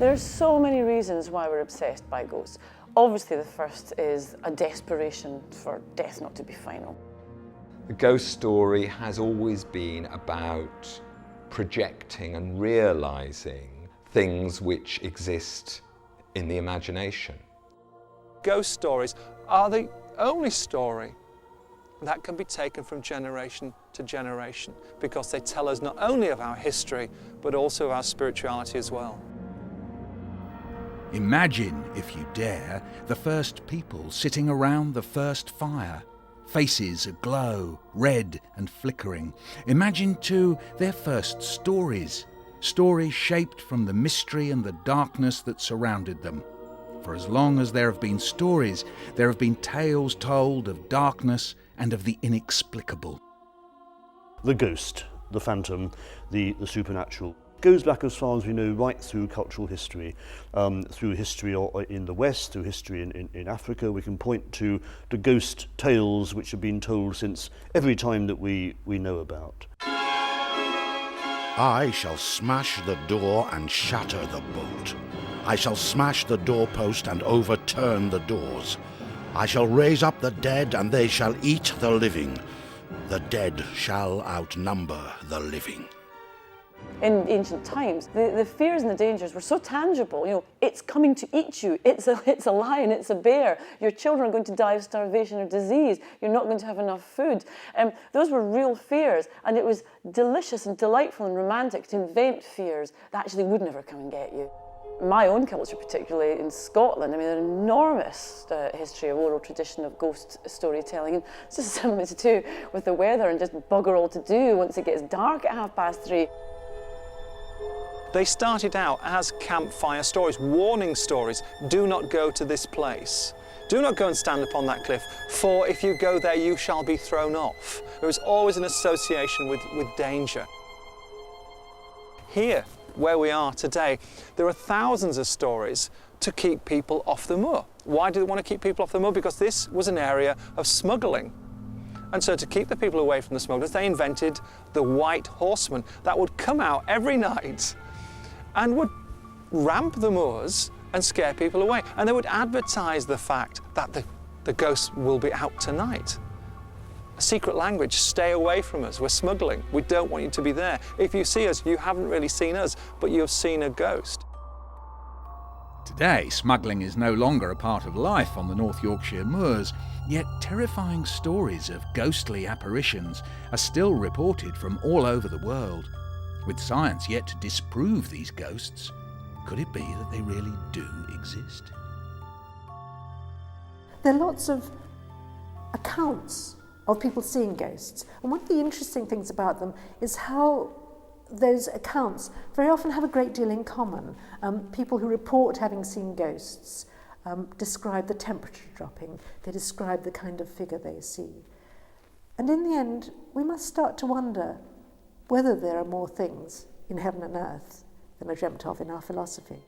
There are so many reasons why we're obsessed by ghosts. Obviously the first is a desperation for death not to be final. The ghost story has always been about projecting and realising things which exist in the imagination. Ghost stories are the only story that can be taken from generation to generation, because they tell us not only of our history but also of our spirituality as well. Imagine, if you dare, the first people sitting around the first fire, faces aglow, red and flickering. Imagine too their first stories, stories shaped from the mystery and the darkness that surrounded them. For as long as there have been stories, there have been tales told of darkness and of the inexplicable. The ghost, the phantom, the supernatural, goes back as far as we know right through cultural history, through history in the West, through history in Africa. We can point to the ghost tales which have been told since every time that we know about. I shall smash the door and shatter the bolt. I shall smash the doorpost and overturn the doors. I shall raise up the dead and they shall eat the living. The dead shall outnumber the living. In ancient times, the fears and the dangers were so tangible. You know, it's coming to eat you, it's a lion, it's a bear, your children are going to die of starvation or disease, you're not going to have enough food. Those were real fears, and it was delicious and delightful and romantic to invent fears that actually would never come and get you. My own culture, particularly in Scotland, I mean, there's an enormous history of oral tradition of ghost storytelling, and it's just something to do with the weather and just bugger all to do once it gets dark at 3:30. They started out as campfire stories, warning stories. Do not go to this place. Do not go and stand upon that cliff, for if you go there, you shall be thrown off. There was always an association with danger. Here, where we are today, there are thousands of stories to keep people off the moor. Why do they want to keep people off the moor? Because this was an area of smuggling. And so to keep the people away from the smugglers, they invented the white horseman that would come out every night and would ramp the moors and scare people away. And they would advertise the fact that the ghosts will be out tonight. A secret language, stay away from us, we're smuggling, we don't want you to be there. If you see us, you haven't really seen us, but you've seen a ghost. Today, smuggling is no longer a part of life on the North Yorkshire moors, yet terrifying stories of ghostly apparitions are still reported from all over the world. With science yet to disprove these ghosts, could it be that they really do exist? There are lots of accounts of people seeing ghosts, and one of the interesting things about them is how those accounts very often have a great deal in common. People who report having seen ghosts describe the temperature dropping, they describe the kind of figure they see. And in the end, we must start to wonder whether there are more things in heaven and earth than are dreamt of in our philosophy.